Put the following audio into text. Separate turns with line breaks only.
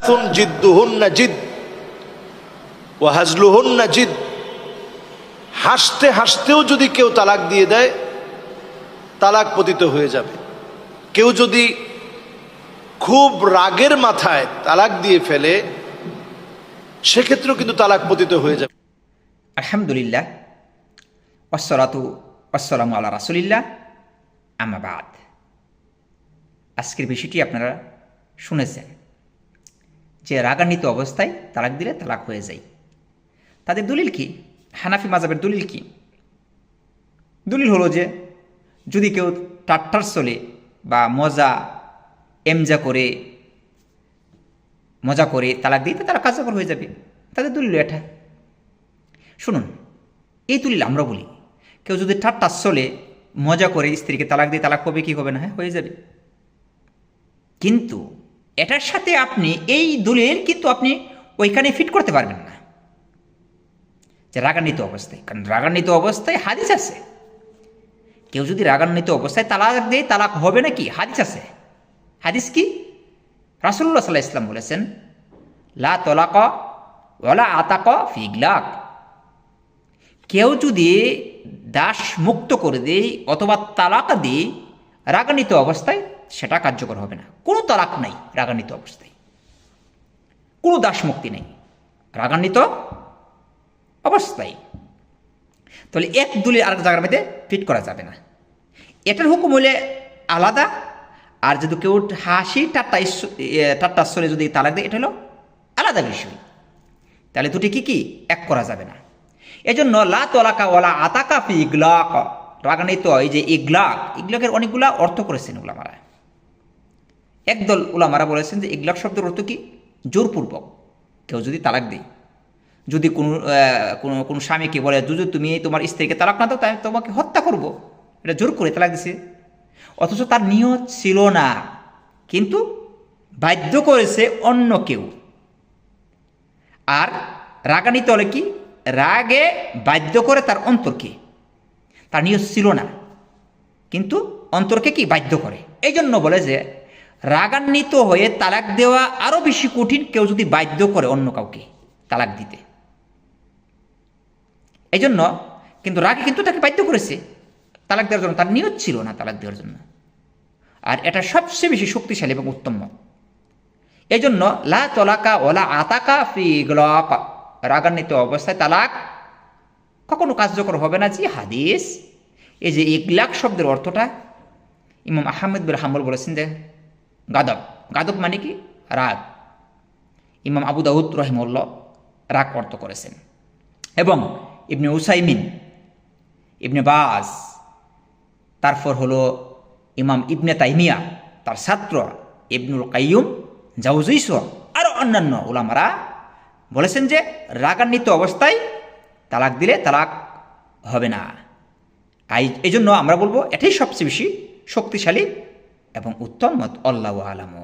সালাসুন জিদ্দুহুন্না জিদ ওয়া হাজলুহুন্না জিদ। হাসতে হাসতেও যদি কেউ তালাক দিয়ে দেয়, তালাক পতিত হয়ে যাবে। কেউ যদি খুব রাগের মাথায় তালাক দিয়ে ফেলে, সেক্ষেত্রেও কিন্তু তালাক পতিত হয়ে যাবে।
আলহামদুলিল্লাহ, ওয়াসসালাতু ওয়াসসালামু আলা রাসূলিল্লাহ, আম্মা বাদ। আজকের বিষয়টি আপনারা শুনেছেন যে রাগান্বিত অবস্থায় তালাক দিলে তালাক হয়ে যায়। তাদের দলিল কি? হানাফি মাযহাবের দলিল কি? দলিল হলো যে যদি কেউ টাট্টার চলে বা মজা করে তালাক দিতে তারা কার্যকর হয়ে যাবে। তাদের দলিল এটা। শুনুন, এই দলিল আমরা বলি কেউ যদি ঠাট্টার চলে মজা করে স্ত্রীকে তালাক দিয়ে তালাক হবে কি হবে না? হ্যাঁ, হয়ে যাবে। কিন্তু এটার সাথে আপনি এই দলিল কিন্তু আপনি ওইখানে ফিট করতে পারবেন না যে রাগান্বিত অবস্থায়। কারণ রাগান্বিত অবস্থায় হাদিস আছে, কেউ যদি রাগান্বিত অবস্থায় তালাক দেয় তালাক হবে নাকি? হাদিস আছে। হাদিস কি? রাসূলুল্লাহ সাল্লাল্লাহু আলাইহি ওয়াসাল্লাম বলেছেন, লা তালাকা ওয়ালা আতাকা ফি ইগলাক। কেউ যদি দাস মুক্ত করে দেয় অথবা তালাক দেয় রাগান্বিত অবস্থায়, সেটা কার্যকর হবে না। কোনো তালাক নাই রাগান্বিত অবস্থায়, কোনো দাস মুক্তি নেই রাগান্বিত অবস্থায়। তাহলে এক দলিল আরেক জায়গার মধ্যে ফিট করা যাবে না। এটার হুকুম হলে আলাদা, আর যদি কেউ হাসি ঠাট্টা চলে যদি তালাক দেয়, এটা হলো আলাদা বিষয়। তাহলে দুটি কি এক করা যাবে না। এজন্য লা তালাকা ওয়ালা আতাকা ফি ইগলাক, রাগান্বিত এই যে ইগলাকের অনেকগুলা অর্থ করেছেন উলামারা। একদল উলামারা বলেছেন যে ইগলাক শব্দের অর্থ কি? জোরপূর্বক কেউ যদি তালাক দেয়, যদি কোনো স্বামীকে বলে যদি তুমি তোমার স্ত্রীকে তালাক না দাও তাই তোমাকে হত্যা করব, এটা জোর করে তালাক দিছে, অথচ তার নিয়ত ছিল না, কিন্তু বাধ্য করেছে অন্য কেউ। আর রাগান্বিত হলে কি? রাগে বাধ্য করে তার অন্তরকে, তার নিয়ত ছিল না কিন্তু অন্তরকে কি বাধ্য করে। এই জন্য বলে যে রাগান্বিত হয়ে তালাক দেওয়া আরো বেশি কঠিন কেউ যদি বাধ্য করে অন্য কাউকে তালাক দিতে। এই জন্য কিন্তু রাগে কিন্তু তাকে বাধ্য করেছে তালাক দেওয়ার জন্য, তার নিয়ত ছিল না তালাক দেওয়ার জন্য। আর এটা সবচেয়ে বেশি শক্তিশালী এবং উত্তম মত। এই জন্য লা তালাকা ওয়ালা আতাকা ফি ইগলাক, রাগান্বিত অবস্থায় তালাক কখনো কার্যকর হবে না। যে হাদিস, এই যে ইগলাক শব্দের অর্থটা ইমাম আহমদ বিন হাম্বল বলেছেন যে গাদব মানে কি? রাগ। ইমাম আবু দাউদ রাহিমাহুল্লাহ রাগ অর্থ করেছেন, এবং ইবনে উসাইমিন, ইবনে বাজ, তারপর হলো ইমাম ইবনে তাইমিয়া, তার ছাত্র ইবনুল কাইয়ুম জাওজিস, আরও অন্যান্য উলামারা বলেছেন যে রাগান্বিত অবস্থায় তালাক দিলে তালাক হবে না। এই জন্য আমরা বলবো এটাই সবচেয়ে বেশি শক্তিশালী এবং উত্তম মত। আল্লাহু আলামু।